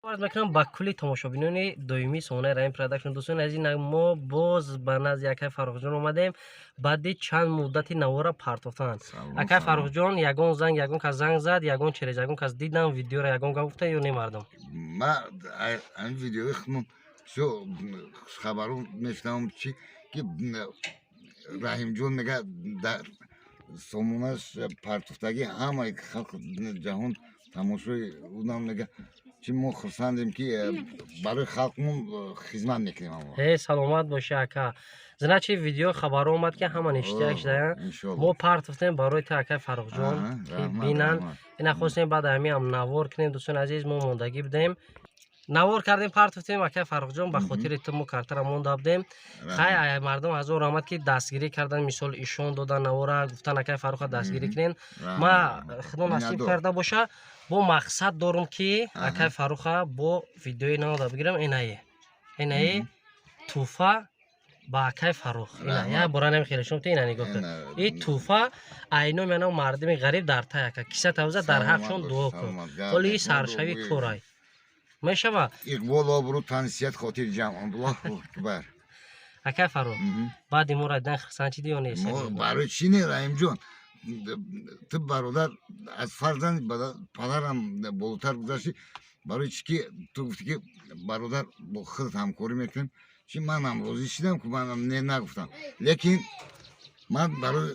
عرض میکنم با کلی تماشابینان دویمی سونه رایم پروداکشن. دوستان عزیز، ما باز به نزد اکای فرخ جان اومدیم بعد چند مدتی نوارا پرتافتن. اکای فرخ جان یگان زنگ یگان که زنگ زد، یگان چریز یگان که دیدم ویدیو را یگان گفته یا نه مردم. ما این ویدیو خودم شو خبرو میشنم چی که رحیم جان میگه در سامونش پرتافتگی همه خلق جهان تماشای اونم میگه چی ما خرسندیم که برای خلقمون خدمت میکنیم. هی سلامت باشه اکا. زنا چی ویدیو خبر اومد که همان اشتراک شده. ما پرتافتیم برای تا اکای فرخ جان که بینن. اینا خواستیم بعد همین هم نوار کنیم. دوستان عزیز، ما موندگی بدیم. نوار کردیم پرتافتیم اکای فرخ جان به خاطر تمو کارتر مونده بودیم. خیلی مردم از اون آمد که دستگیری کردن، مثال ایشون دادن نوارا گفتن اکای فرخ دستگیری کنین. ما خدا نصیب کرده باشه با مقصد دارم که اکای فرخ با ویدیوی نو بگیرم. اینه توفه با اکای فرخ. اینا برای نمیخیره شما تو اینا نگاه کن. این توفه اینو منو مردم غریب در تا یک کیسه توزه در حقشون دعا کن. ولی سرشوی کورای میشه با اقبال آبرو تنسیت خاطر جمع. الله اکبر. اکای فرخ بعد ما را دن خرسان چی دیو نیست. برای چی نه رحیم جان؟ تو برادر از فرزند پدرم بالاتر گذاشتی. برای چی که تو گفتی که برادر با خودت همکاری میکنیم؟ چی منم روزی شدم که منم نگفتم، لیکن من برای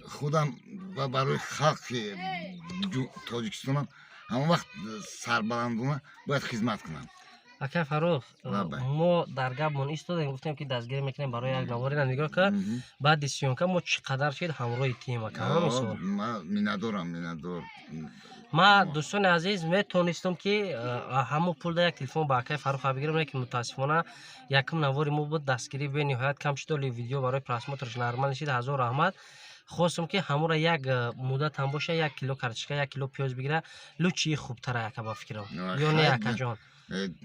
خودم و برای خلق تاجیکستانم همه وقت سربلندونه باید خدمت کنم. اکای فرخ ما در گپمون ایستادیم گفتیم که دستگیری میکنیم برای یک نواری نگاه که بعد دیسیون که ما چقدر شد همراه تیم اکا مثال ما مینادورم ما دوستان عزیز میتونستم که همو پول ده یک تلفن با اکای فرخ بگیرم، لیکن متاسفانه یکم نواری ما بود دستگیری به نهایت کم شد. ولی ویدیو برای پراسموترش نرمال شد. هزار رحمت. خواستم که همو را یک مدت هم باشه 1 کیلو کرچکه 1 کیلو پیاز بگیره لوچی خوبتره اکا با فکرم یا نه اکا جان.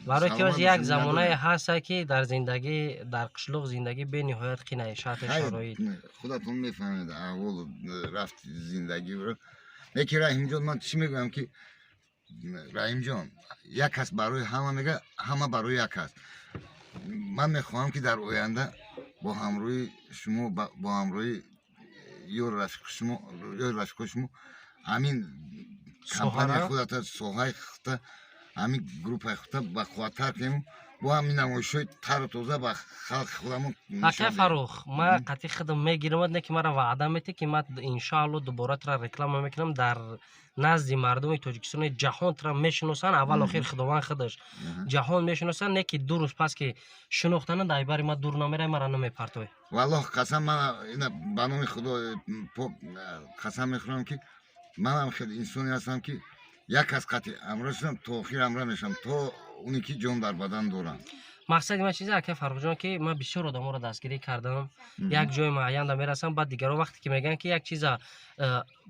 برای که از یک زمانه هست که در زندگی در قشلوق زندگی به نهایت قینه شرط شرایط خودتون میفهمید اول رفت زندگی رو. لیکن رحیم جان من چی میگم که رحیم جان یک کس برای همه میگه، همه برای یک کس. من میخواهم که در آینده با همراهی شما با همراهی یور رفیق شما همین کمپانی خودت سوهای خودت همین گروپ خودت با خاطر کنیم با همین نمایش‌های تر و تازه با خلق خودمون. اکای فرخ ما قطعی خودم میگیرم نه که مرا وعده میده که ما ان شاء الله دوباره تر رکلام میکنم در نزد مردم تاجیکستان جهان تر میشناسن. اول آخر خداوند خودش جهان میشناسن، نه که دو روز پس که شناختن در بر ما دور نمیره مرا نمیپرتوی. والله قسم من اینا به نام خدا قسم میخورم که من هم خیلی انسانی هستم که یک از قطعی امروز شدم تا آخر امروز میشم تا اونی که جان در بدن دارم. مقصد من چیزی اکای فرخ جان که من بسیار آدم را دستگیری کردم. یک جای معین دا میرسم بعد دیگران وقتی که میگن که یک چیز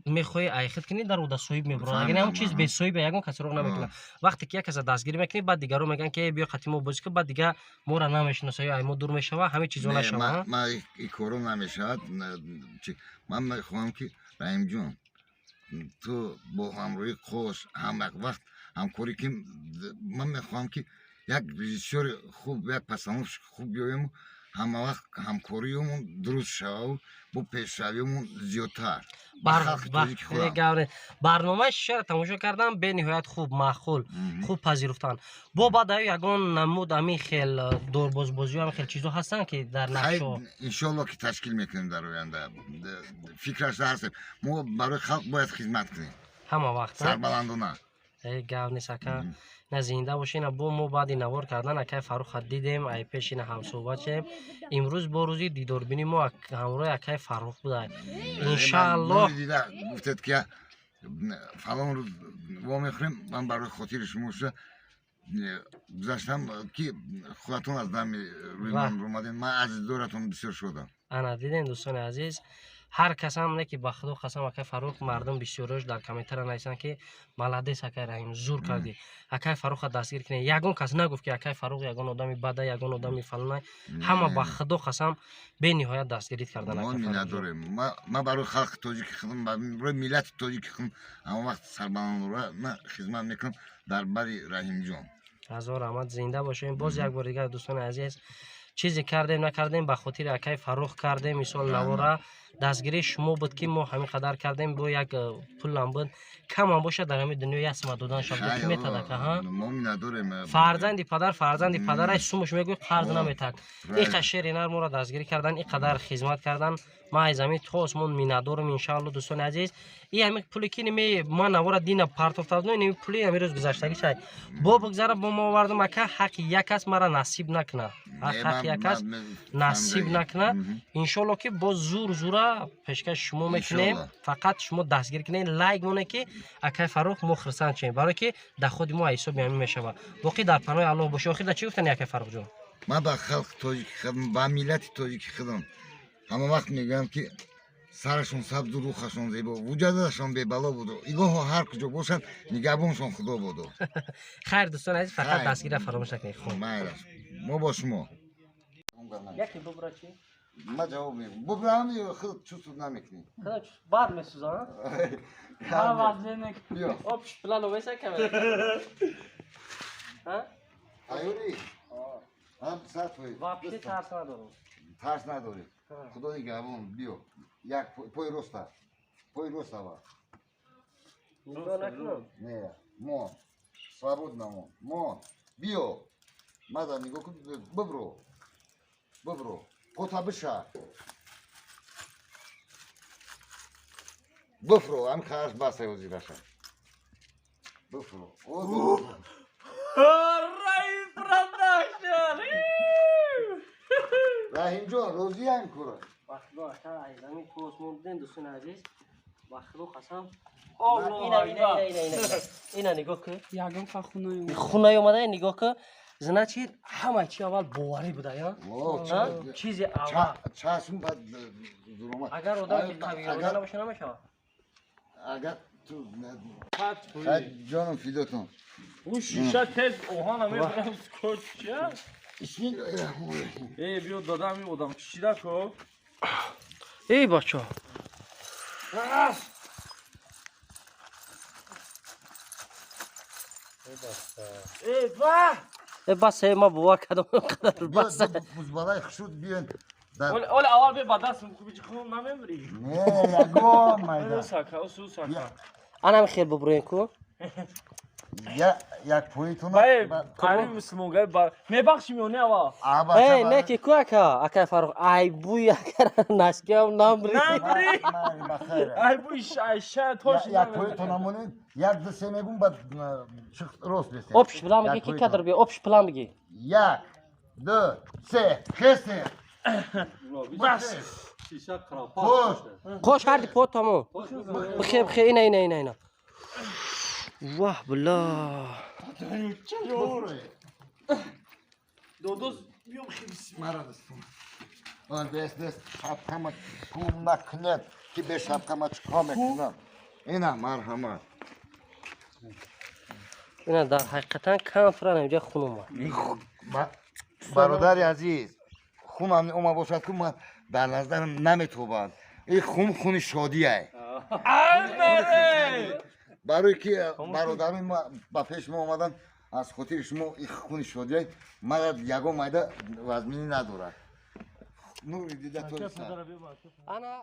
میخوای ایخت کنی در اون صویب میبرن، اگر اون چیز به صویب یگون کسی رو نمیکنه. وقتی که یک کس دستگیری میکنی بعد دیگران میگن که بیا قطعی ما بازی که بعد دیگه ما را نمیشناسه یا ما دور میشوه همه چیزا نشوه. من این کارو نمیشود. من میخوام که رحیم جان تو با همراهی خوش هم وقت همکاری که من میخوام که یک رژیسور خوب یک پسنداز خوب بیایم همه وقت همکاریمون درست شود با پیشرویمون زیادتر. برنامه شش تماشا کردم به نهایت خوب معقول خوب پذیرفتن. با بعد یگان نمود همین خیل دوربازبازی هم خیلی چیزا هستن که در نقشو ان شاء الله که تشکیل میکنیم در آینده. فکرش هستیم ما برای خلق باید خدمت کنیم همه وقت سربلندانه. ای گاو نیست که نه زنده باشین. با ما بعد نوار کردن اکای فرخ دیدیم ای پیشین هم صحبت شیم. امروز با روزی دیدار بینیم ما همراه اکای فرخ بوده ان شاء الله. دیده گفتید که فلان روز وا میخوریم من برای خاطر شما شده گذاشتم که خودتون از دم روی من اومدین. من عزیز دارتون بسیار شدم. انا دیدین دوستان عزیز هر کس هم نه که به خدا قسم اکای فرخ مردم بسیارش در کامنتر نایسن که ملادیس اکای رحیم زور کردی اکای فرخ دستگیر کنه. یگون کس نگفت که اکای فرخ یگون آدمی بده یگون آدمی فلانه. همه به خدا قسم به نهایت دستگیری کردن اکای فرخ. نداریم ما برای خلق تاجیک خدمت برای ملت تاجیک خدمت اما وقت سربلند رو من خدمت میکنم. дар бари раҳимҷон. ҳазор раҳмат, зинда бошем. боз як бор дигар дӯстони азиз, чизе кардем накардем ба хотири акай Фаррух кардем. Мисол навора дастгирии шумо буд ки мо ҳамин қадар кардем, бо як пулам буд камам бошад дар ҳамин дунё як сима доданашам ки метад ака. ҳа мо минадорем фарзанди падарай сумуш мегӯй қарз наметад. иқа шеринар моро дастгирӣ кардан, иқадар хизмат кардан. ма аз ҳамин то осмон минадорам иншаалло дӯстони азиз. И ҳамин пуле ки ними ма навора дина партофтавдно ними пули ҳамин рӯз гузаштаги шай бо бигзара бо мо овардам ака ҳаққи як кас мара насиб накна. ҳаққи як кас насиб накна. иншоалло ки бо зура пешкаш шумо мекунем. фақат шумо дастгир кунед, лайк монед ки акай Фаррух мо хурсанд шавем, барое ки дар худи мо ҳисоби ҳамин мешава. боқӣ дар паноҳи Аллоҳ бошед. охир да чӣ гуфтани акай Фаррух ҷон? ман ба халқи тоҷики худам, ба миллати тоҷики худам ҳама вақт мегӯям ки сарашон сабзу рухашон зебо, вуҷудашон бебало буду, игоҳо ҳар куҷо бошанд, нигабоншон худо буду. хайр дӯстони азиз, фақат дастгирия фаромӯш накунед. майраш мо бо шумо. яке бубра чӣ? ма ҷавоб мегӯям. бубраами худ чусуд намекунӣ. бад месӯзонад? биё. Обш плану веса камера. Ха? Айёрӣ? ҳам сар твои. Вообще тарс надорам. Тарс надорӣ. Худо нигабон биё. Як пой роста. Пой роста ва. Нигоҳ накунам. Не, мо. Свободно мо. Мо. Биё. Мада нигоҳ кун. Бубро. Бубро. Кота биша. Буфро, ам хаш басай озираша. Буфро. Раим продакшн. Раҳимҷон, розиям кура. Вахтдо ака айзами космон ден дӯстони азиз. Вахтдо қасам. ина нигоҳ кун. ягон фахунои хунаи омадаи нигоҳ кун. значит ҳамаи чи аввал боварӣ буда ё? чизи аввал. Чашм бад дуромад. агар одами қавиёна набоша намешавад. агар ту ҷонам фидотон. шиша тез оҳана мебарам скотча. биё додам ин одам кишида ко. эй бачо. бас ма бовар кардам қадар бас. бузбалаи хушуд биён. оли аввал бе ба дастам кубичи хун намемри. Не, ягон майда. сака. анам хел буброен ку. як поитон. қари мусулмонгай мебахшим ё не ава. эй не ки ку ака, акай Фаррух ай буй акар нашкам намри. ай буй шай тош. як поитон амонен, як ду се мегум ба рост бесе. обш план биги ки кадр би, обш план биги. як, ду, се, хесте. бас. хош. хош ҳарди по тамо. бихе ина. ваҳ билла. додоз биё бес шапкама кум накунед ки без шапкама чиқор мекунам. ина марҳамат. ина дар ҳақиқатан камфра намҷа хун омад. бародари азиз, хунам ома бошад ки ман дар назарам наметобад. ин хуни шодие. барои ки бародари ма ба пеш мо омадан аз хотири шумо ин хуни шодие мара ягон майда вазминӣ надорад. нури дида то ана